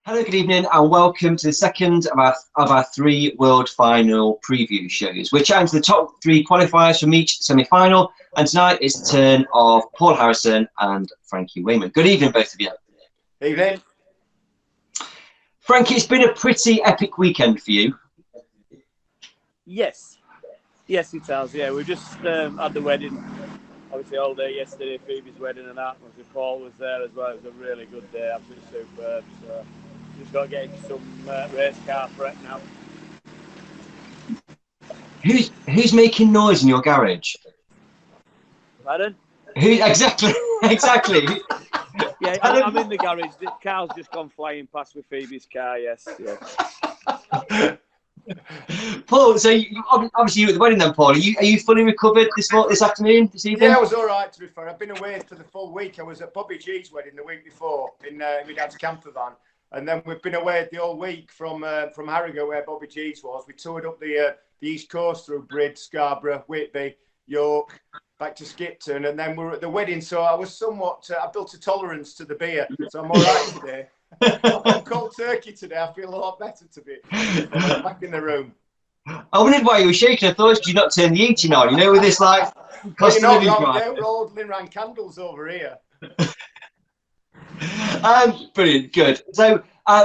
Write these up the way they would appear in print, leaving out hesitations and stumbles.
Hello, good evening, and welcome to the second of our three World Final preview shows. We're chatting to the top three qualifiers from each semi-final, and tonight it's the turn of Paul Harrison and Frankie Wainman. Good evening, both of you. Evening. Frankie, it's been a pretty epic weekend for you. Yes, it has. Yeah, we just had the wedding, obviously all day yesterday, Phoebe's wedding and that. Obviously Paul was there as well. It was a really good day, absolutely superb. So just got to get into some race car prep now. Who's making noise in your garage? Pardon? Who exactly? Yeah, I'm in the garage. The car's just gone flying past with Phoebe's car. Yes. Paul, so obviously you were at the wedding then, Paul. Are you fully recovered this afternoon, this evening? Yeah, I was all right, to be fair. I've been away for the full week. I was at Bobby G's wedding the week before in my dad's camper van. And then we've been away the whole week from Harrogate, where Bobby G's was. We toured up the East Coast through Brid, Scarborough, Whitby, York, back to Skipton. And then we were at the wedding. So I was somewhat, I built a tolerance to the beer. So I'm all right today. I've got cold turkey today. I feel a lot better to be back in the room. I wondered why you were shaking. I thought you not turn the heating on, with this like cost of living crisis. We're all lit candles over here. Brilliant, good. So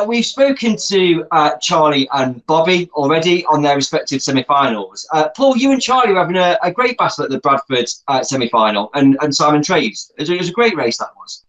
we've spoken to Charlie and Bobby already on their respective semi-finals. Paul, you and Charlie were having a great battle at the Bradford semi-final, and Simon Traves. It was a great race, that was.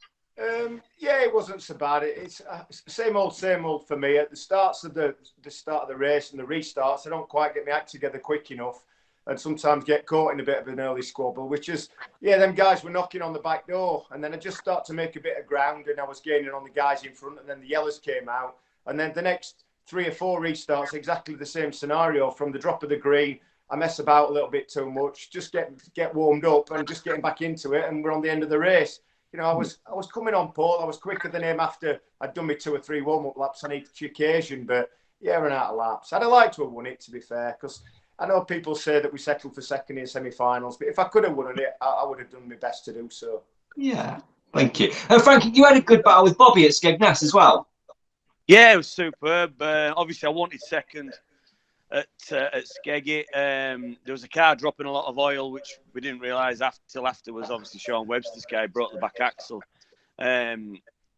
Yeah, it wasn't so bad. It's same old for me. At the start of the race and the restarts, I don't quite get my act together quick enough, and sometimes get caught in a bit of an early squabble. Which is, them guys were knocking on the back door, and then I just start to make a bit of ground, and I was gaining on the guys in front, and then the yellows came out, and then the next 3 or 4 restarts, exactly the same scenario. From the drop of the green, I mess about a little bit too much, just get warmed up, and just getting back into it, and we're on the end of the race. I was coming on, Paul. I was quicker than him after I'd done my 2 or 3 warm-up laps on each occasion. But, I ran out of laps. I'd have liked to have won it, to be fair, because I know people say that we settled for second in semi-finals. But if I could have won it, I would have done my best to do so. Yeah, thank you. Frankie, you had a good battle with Bobby at Skegness as well. Yeah, it was superb. Obviously, I wanted second at Skeggy. There was a car dropping a lot of oil, which we didn't realise till afterwards. Obviously, Sean Webster's car broke the back axle.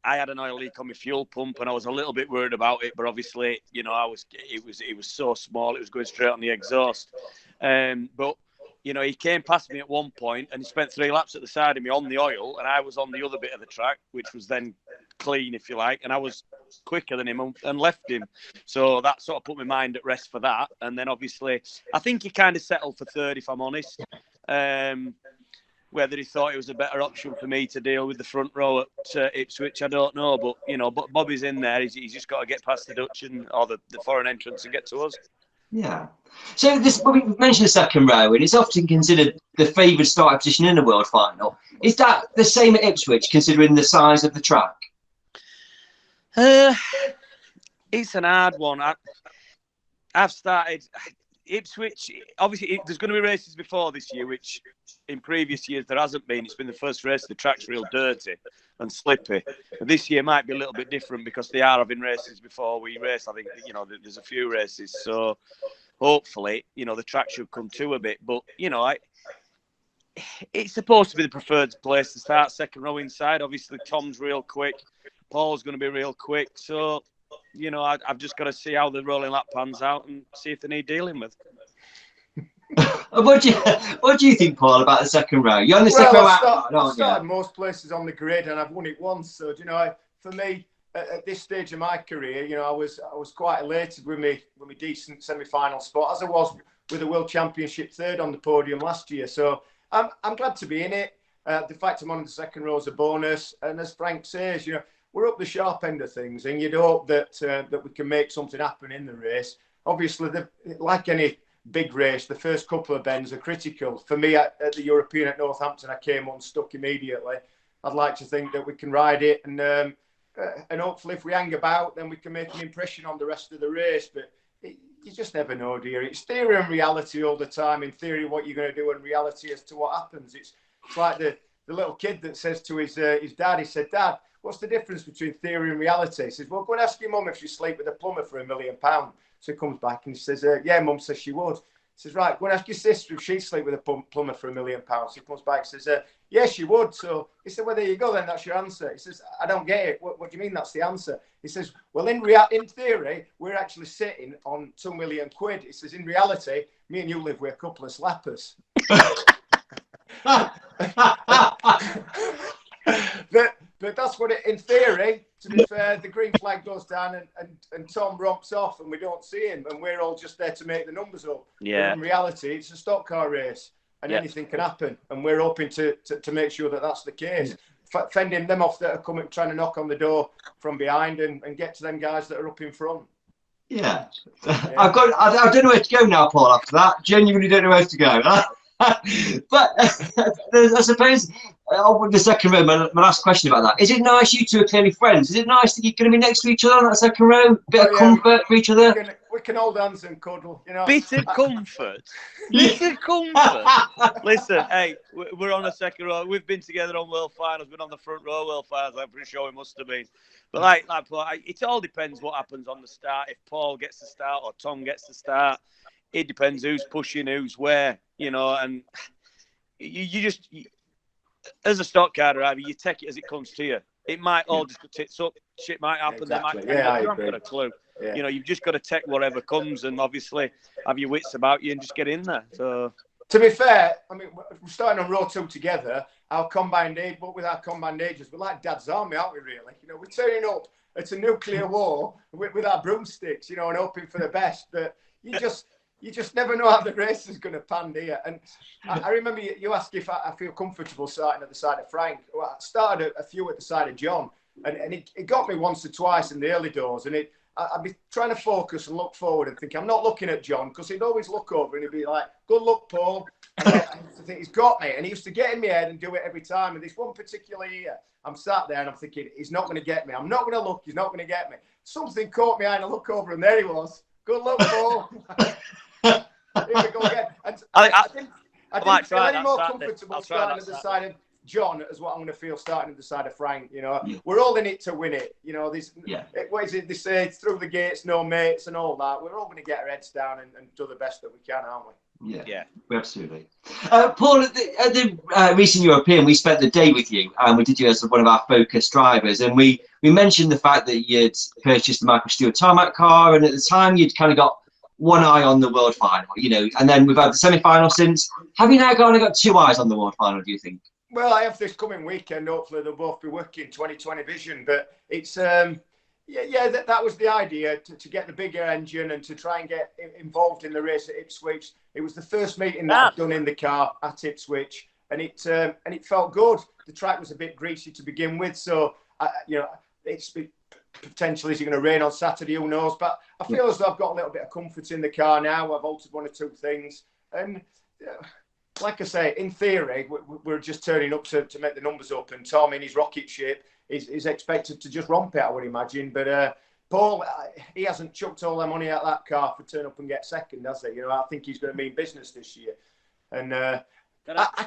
I had an oil leak on my fuel pump, and I was a little bit worried about it. But obviously, it was so small, it was going straight on the exhaust. But he came past me at one point, and he spent 3 laps at the side of me on the oil, and I was on the other bit of the track, which was then clean, if you like, and I was quicker than him and left him. So that sort of put my mind at rest for that. And then obviously, I think he kind of settled for third, if I'm honest. Whether he thought it was a better option for me to deal with the front row at Ipswich, I don't know. But but Bobby's in there. He's just got to get past the Dutch or the foreign entrance and get to us. Yeah. So we mentioned the second row, and it's often considered the favoured starting position in the World Final. Is that the same at Ipswich, considering the size of the track? It's an hard one. I've started Ipswich. Obviously, there's going to be races before this year, which in previous years there hasn't been. It's been the first race. The track's real dirty and slippy. But this year might be a little bit different because they are having races before we race. I think there's a few races, so hopefully the track should come to a bit. But it's supposed to be the preferred place to start second row inside. Obviously, Tom's real quick. Paul's going to be real quick. So, I've just got to see how the rolling lap pans out and see if they need dealing with. What do you think, Paul, about the second row? You're on the second row out, I've started most places on the grid, and I've won it once. So, for me, at this stage of my career, I was quite elated with my decent semi-final spot, as I was with the World Championship third on the podium last year. So I'm glad to be in it. The fact I'm on the second row is a bonus. And as Frank says, we're up the sharp end of things, and you'd hope that we can make something happen in the race. Obviously, like any big race, the first couple of bends are critical. For me, at the European at Northampton, I came unstuck immediately. I'd like to think that we can ride it, and hopefully, if we hang about, then we can make an impression on the rest of the race. But you just never know, dear. It's theory and reality all the time. In theory, what you're going to do, and reality as to what happens. It's like the little kid that says to his dad, he said, "Dad, what's the difference between theory and reality? He says, well, go and ask your mum if she'd sleep with a plumber for £1 million. So he comes back and he says, yeah, mum says she would. He says, right, go and ask your sister if she'd sleep with a plumber for £1 million. So he comes back and says, yes, she would. So he said, well, there you go then, that's your answer. He says, I don't get it. What do you mean that's the answer? He says, well, in theory, we're actually sitting on £2 million. He says, in reality, me and you live with a couple of slappers. But that's what it, in theory, to be fair, the green flag goes down and Tom romps off and we don't see him and we're all just there to make the numbers up. Yeah. But in reality, it's a stock car race and anything can happen. And we're hoping to make sure that that's the case. Fending them off that are coming, trying to knock on the door from behind and get to them guys that are up in front. Yeah. I don't know where to go now, Paul, after that. Genuinely don't know where to go. But I suppose the second row, my last question about that. Is it nice you two are clearly friends? Is it nice that you're going to be next to each other on that second row? Bit of comfort for each other? We can hold hands and cuddle, you know. Bit of comfort. Bit of comfort. Listen, hey, we're on the second row. We've been together on World Finals, been on the front row World Finals. I'm pretty sure we must have been. But like Paul, it all depends what happens on the start. If Paul gets the start or Tom gets the start, it depends who's pushing, who's where, you know. And you just, as a stock car driver, you take it as it comes to you. It might all just tits up. Shit might happen. Exactly. You haven't got a clue. Yeah. You know, you've just got to take whatever comes and obviously have your wits about you and just get in there. So, to be fair, I mean, we're starting on row 2 together. Our combined age, but with our combined ages, we're like Dad's army, aren't we? Really, you know, we're turning up. It's a nuclear war with our broomsticks, you know, and hoping for the best. But you just never know how the race is going to pan, do you? And I remember you asked if I feel comfortable starting at the side of Frank. Well, I started a few at the side of John, and it got me once or twice in the early doors, and I'd be trying to focus and look forward and think, I'm not looking at John, because he'd always look over and he'd be like, good luck, Paul. And I used to think, he's got me. And he used to get in my head and do it every time. And this one particular year, I'm sat there and I'm thinking, he's not going to get me. I'm not going to look. He's not going to get me. Something caught me eye and I look over and there he was. Good luck, Paul. Here we go again. And I didn't feel any more comfortable starting at the side of John as what I'm going to feel starting at the side of Frank. You know, we're all in it to win it. You know, what is it they say? Through the gates, no mates, and all that. We're all going to get our heads down and do the best that we can, aren't we? Yeah, absolutely. Paul, at the recent European, we spent the day with you, and we did you as one of our focus drivers, and we mentioned the fact that you'd purchased the Michael Stewart tarmac car, and at the time you'd kind of got one eye on the world final, you know, and then we've had the semi-final since. Have you now got 2 eyes on the world final, do you think? Well, I have this coming weekend. Hopefully, they'll both be working 2020 vision. But it's that was the idea to get the bigger engine and to try and get involved in the race at Ipswich. It was the first meeting that I've done in the car at Ipswich, and it felt good. The track was a bit greasy to begin with, so it's potentially is it going to rain on Saturday? Who knows? But I feel as though I've got a little bit of comfort in the car now. I've altered 1 or 2 things, and. Like I say, in theory, we're just turning up to make the numbers up, and Tom in his rocket ship is expected to just romp it, I would imagine. But Paul, he hasn't chucked all their money out that car for turn up and get second, has he? You know, I think he's going to mean business this year, and I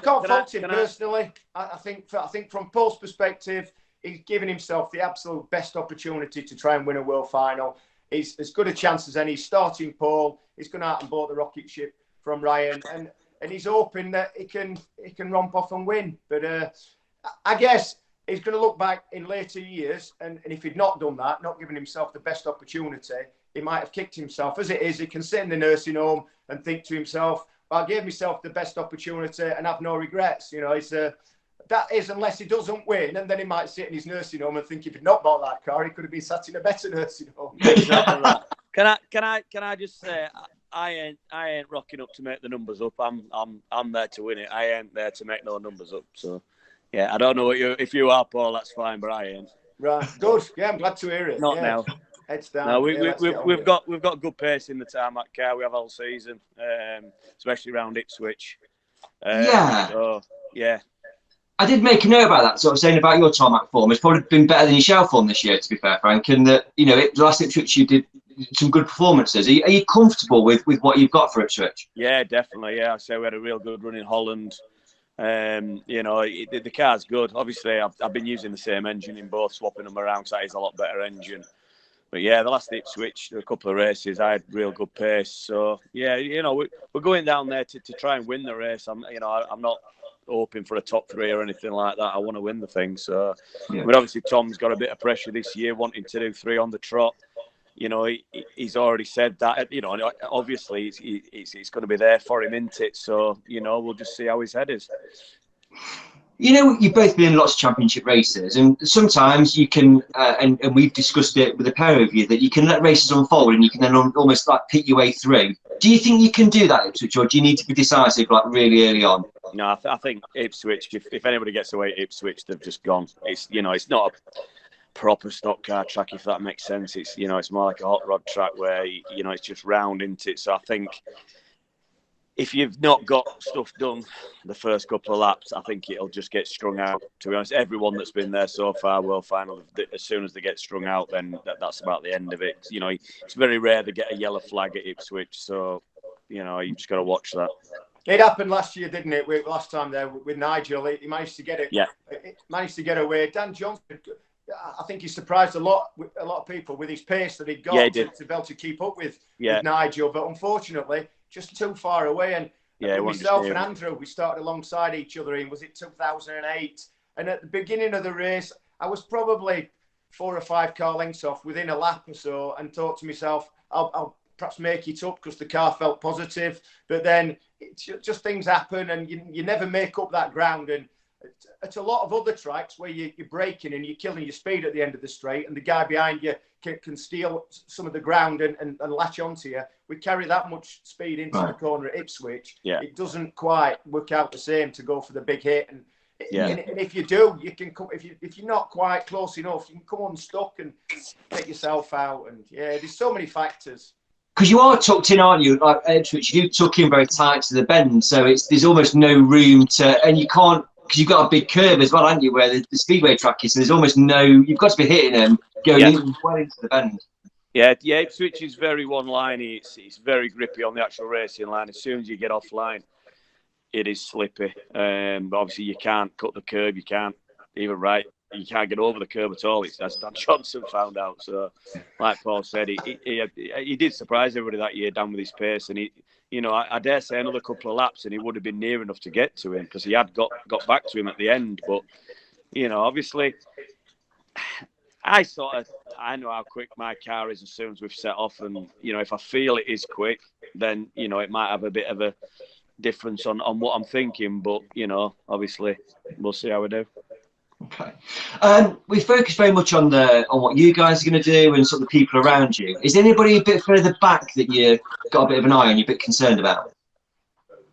can't fault him personally. I think from Paul's perspective, he's given himself the absolute best opportunity to try and win a world final. He's as good a chance as any. Starting Paul, he's going out and bought the rocket ship from Ryan, and he's hoping that he can romp off and win. But I guess he's going to look back in later years, and if he'd not done that, not given himself the best opportunity, he might have kicked himself. As it is, he can sit in the nursing home and think to himself, well, I gave myself the best opportunity and have no regrets. You know, that is, unless he doesn't win, and then he might sit in his nursing home and think if he'd not bought that car, he could have been sat in a better nursing home. Exactly right. Can I just say, I ain't rocking up to make the numbers up. I'm there to win it. I ain't there to make no numbers up. So, yeah, I don't know if you are, Paul. That's fine, but I ain't. Right, good. Yeah, I'm glad to hear it. Not now. Heads down. No, we've got good pace in the tarmac car. We have all season, especially around Ipswich. So, yeah. I did make a note about that, sort of saying about your tarmac form. It's probably been better than your shell form this year, to be fair, Frank. And that, you know, the last Ipswich you did some good performances. Are you comfortable with what you've got for Ipswich? Yeah, definitely. Yeah, I say we had a real good run in Holland. You know, the car's good. Obviously, I've been using the same engine in both, swapping them around, so it's a lot better engine. But yeah, the last Ipswich, a couple of races, I had real good pace. So yeah, you know, we're going down there to try and win the race. I'm not hoping for a top 3 or anything like that. I want to win the thing. So, yeah. But obviously Tom's got a bit of pressure this year, wanting to do 3 on the trot. You know, he's already said that. You know, obviously it's going to be there for him, isn't it? So, you know, we'll just see how his head is. You know, you've both been in lots of championship races, and sometimes you can, and we've discussed it with a pair of you, that you can let races unfold and you can then almost like pick your way through. Do you think you can do that, Ipswich, or do you need to be decisive like really early on? No, I think Ipswich, if anybody gets away at Ipswich, they've just gone. It's, you know, it's not a proper stock car track, if that makes sense. It's, you know, it's more like a hot rod track where, you know, it's just round, isn't it? So I think if you've not got stuff done the first couple of laps, I think it'll just get strung out. To be honest, everyone that's been there so far, World Final, as soon as they get strung out, then that's about the end of it. You know, it's very rare they get a yellow flag at Ipswich, so, you know, you just got to watch that. It happened last year, didn't it? Last time there with Nigel, he managed to get it. Yeah. Managed to get away. Dan Johnson, I think he surprised a lot of people with his pace that he got to be able to keep up with Nigel, but unfortunately, just too far away. And myself and Andrew, we started alongside each other in, was it 2008? And at the beginning of the race, I was probably 4 or 5 car lengths off within a lap or so, and thought to myself, I'll perhaps make it up because the car felt positive. But then just things happen, and you never make up that ground. And at a lot of other tracks where you're braking and you're killing your speed at the end of the straight, and the guy behind you can steal some of the ground and latch onto you. We carry that much speed into the corner at Ipswich. Yeah. It doesn't quite work out the same to go for the big hit. And if you do, you can come. If you're not quite close enough, you can come unstuck and get yourself out. And there's so many factors. Because you are tucked in, aren't you? Like Ipswich, you do tuck in very tight to the bend, so there's almost no room to, and you can't, because you've got a big curve as well, haven't you, where the speedway track is, so there's almost no, you've got to be hitting them going well into the bend. Yeah, Ipswich is very one-liney. It's very grippy on the actual racing line. As soon as you get offline, it is slippy. But obviously, you can't cut the curve. You can't even you can't get over the curve at all. As Dan Johnson found out. So, like Paul said, he did surprise everybody that year down with his pace, and you know, I dare say another couple of laps and he would have been near enough to get to him, because he had got back to him at the end. But, you know, obviously, I know how quick my car is as soon as we've set off. And, you know, if I feel it is quick, then, you know, it might have a bit of a difference on what I'm thinking. But, you know, obviously, we'll see how we do. Okay. We focus very much on what you guys are going to do and sort of the people around you. Is anybody a bit further back that you've got a bit of an eye on, you're a bit concerned about?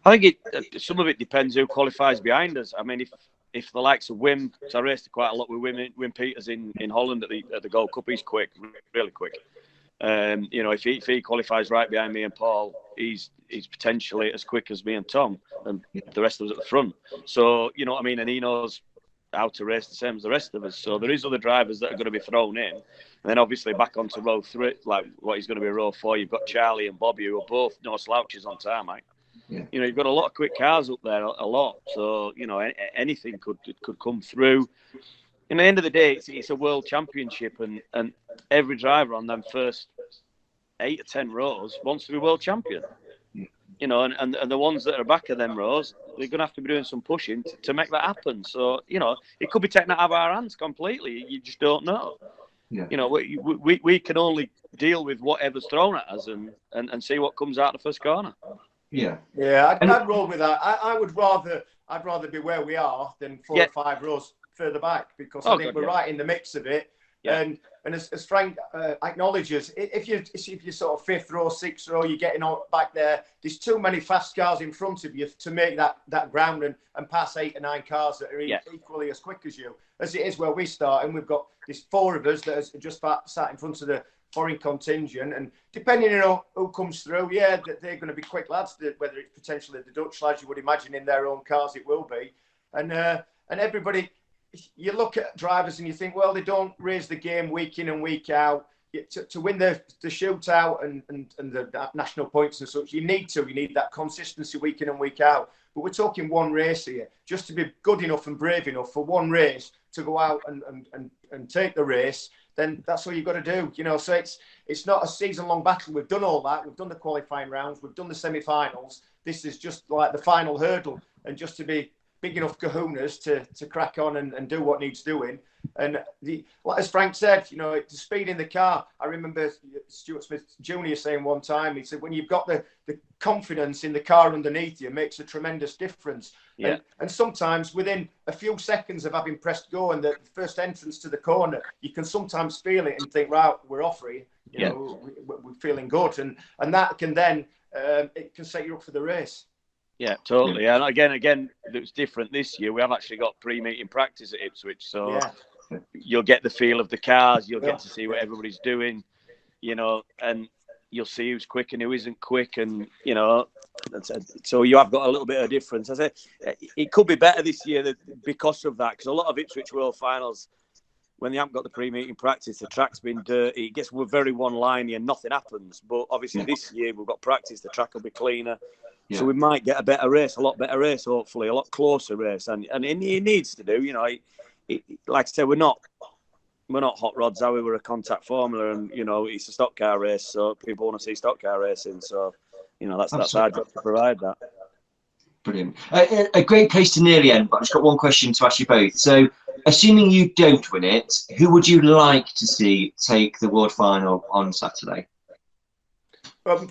I think some of it depends who qualifies behind us. I mean, if the likes of Wim, so I raced quite a lot with Wim Peters in Holland at the Gold Cup, he's quick, really quick. You know, if he qualifies right behind me and Paul, he's potentially as quick as me and Tom and the rest of us at the front. So, you know what I mean? And he knows how to race the same as the rest of us. So there is other drivers that are going to be thrown in. And then obviously back onto row 3, like what is going to be row 4, you've got Charlie and Bobby, who are both no slouches on tarmac. Yeah. You know, you've got a lot of quick cars up there, a lot. So, you know, anything could come through. And at the end of the day, it's a world championship, and every driver on them first 8 or 10 rows wants to be world champion. You know, and the ones that are back of them rows, they're going to have to be doing some pushing to make that happen. So, you know, it could be taken out of our hands completely. You just don't know. Yeah. You know, we can only deal with whatever's thrown at us and see what comes out the first corner. Yeah. Yeah, I'd roll with that. I'd rather be where we are than 4 or 5 rows further back, because I think we're right in the mix of it. Yeah. And as Frank acknowledges, if you're sort of 5th row, 6th row, you're getting back there, there's too many fast cars in front of you to make that ground and pass 8 or 9 cars that are equally as quick as you, as it is where we start. And we've got these 4 of us that are just sat in front of the foreign contingent. And depending on who comes through, they're going to be quick lads, whether it's potentially the Dutch lads, you would imagine in their own cars it will be. And everybody... You look at drivers and you think, well, they don't raise the game week in and week out. to win the shootout and the national points and such, you need that consistency week in and week out. But we're talking one race here. Just to be good enough and brave enough for one race to go out and take the race, then that's all you've got to do. You know, so it's not a season-long battle. We've done all that. We've done the qualifying rounds. We've done the semi-finals. This is just like the final hurdle, and just to be big enough kahunas to crack on and do what needs doing. And like as Frank said, you know, the speed in the car. I remember Stuart Smith Jr. saying one time, he said, when you've got the confidence in the car underneath you, it makes a tremendous difference. Yeah. And sometimes within a few seconds of having pressed go and the first entrance to the corner, you can sometimes feel it and think, right, we're off free. You know, we're feeling good. And that can then, it can set you up for the race. Yeah, totally. And again, it was different this year. We have actually got pre-meeting practice at Ipswich, so you'll get the feel of the cars. You'll get to see what everybody's doing, you know, and you'll see who's quick and who isn't quick, and you know, so you have got a little bit of difference. I say it could be better this year because of that, because a lot of Ipswich World Finals, when they haven't got the pre-meeting practice, the track's been dirty. It gets very one-liney and nothing happens. But obviously this year we've got practice. The track will be cleaner. Yeah. So we might get a better race, a lot better race, hopefully, a lot closer race. And it needs to do, you know. Like I said, we're not hot rods, are we? We're a contact formula, and, you know, it's a stock car race, so people want to see stock car racing. So, you know, that's our job to provide that. Brilliant. A great place to nearly end, but I've just got one question to ask you both. So, assuming you don't win it, who would you like to see take the World Final on Saturday?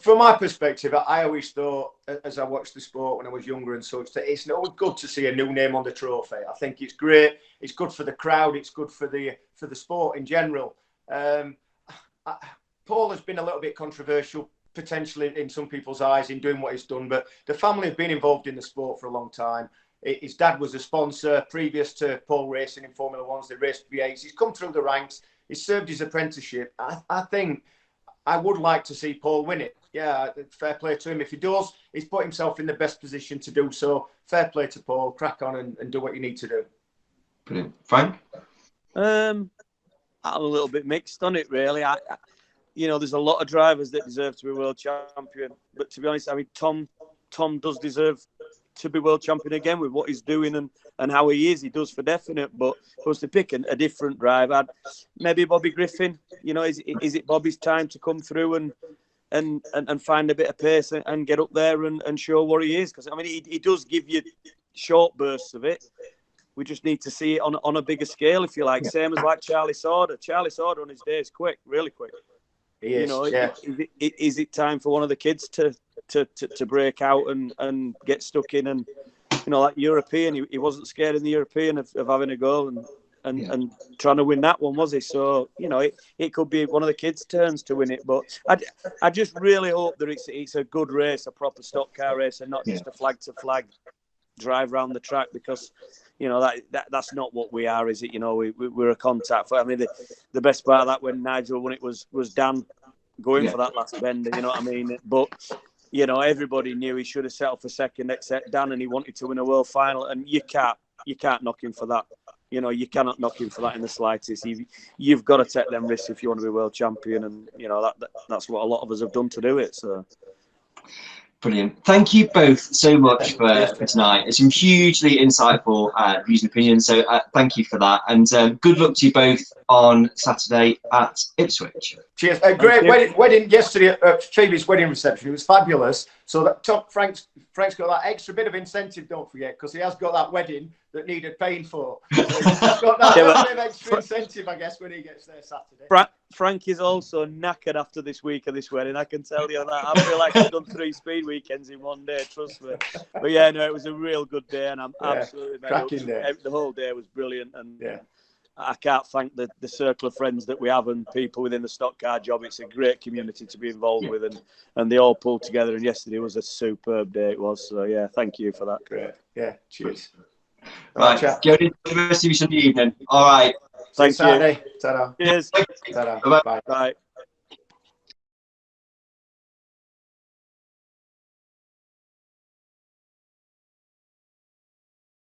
From my perspective, I always thought, as I watched the sport when I was younger and such, that it's always good to see a new name on the trophy. I think it's great. It's good for the crowd. It's good for the sport in general. Paul has been a little bit controversial, potentially in some people's eyes, in doing what he's done, but the family have been involved in the sport for a long time. His dad was a sponsor previous to Paul racing in Formula Ones. They raced V8s. He's come through the ranks. He's served his apprenticeship. I think I would like to see Paul win it. Yeah, fair play to him. If he does, he's put himself in the best position to do so. Fair play to Paul. Crack on and do what you need to do. Brilliant. Frank? I'm a little bit mixed on it, really. You know, there's a lot of drivers that deserve to be world champion. But to be honest, I mean, Tom does deserve to be world champion again with what he's doing and how he is. He does for definite. But if I was to pick a different driver, maybe Bobby Griffin. You know, is it Bobby's time to come through and find a bit of pace and get up there and show what he is? Because, I mean, he does give you short bursts of it. We just need to see it on a bigger scale, if you like. Same as like Charlie Sauder. Charlie Sauder on his day is quick, really quick. He is, you know, is it time for one of the kids to break out and get stuck in? And, you know, like European, he wasn't scared in the European of having a goal and trying to win that one, was he? So, you know, it could be one of the kids' turns to win it. But I just really hope that it's a good race, a proper stock car race, and not just a flag-to-flag drive around the track, because, you know, that's not what we are, is it? You know, we're a contact. I mean, the best part of that when Nigel won it was Dan going for that last bender, you know what I mean? But, you know, everybody knew he should have settled for second except Dan, and he wanted to win a world final, and you can't knock him for that. You know, you cannot knock him for that in the slightest. You've got to take them risks if you want to be world champion, and, you know, that's what a lot of us have done to do it. So. Brilliant. Thank you both so much for tonight. It's some hugely insightful views and opinions, so thank you for that. And good luck to you both on Saturday at Ipswich. Cheers. A great wedding yesterday at Phoebe's wedding reception. It was fabulous. So that Frank's got that extra bit of incentive, don't forget, because he has got that wedding that needed paying for. So he's got that bit of extra incentive, I guess, when he gets there Saturday. Frank is also knackered after this week of this wedding. I can tell you that. I feel like I've done 3 speed weekends in one day, trust me. But yeah, no, it was a real good day, and I'm absolutely cracking day. The whole day was brilliant, and I can't thank the circle of friends that we have and people within the stock car job. It's a great community to be involved with, and they all pulled together. And yesterday was a superb day. It was. So yeah, thank you for that. Great. Yeah. Cheers. Right. Go to the rest of your Sunday evening. All right. Thank you. Saturday. Ta-da. Cheers. Ta-da. Bye. Bye.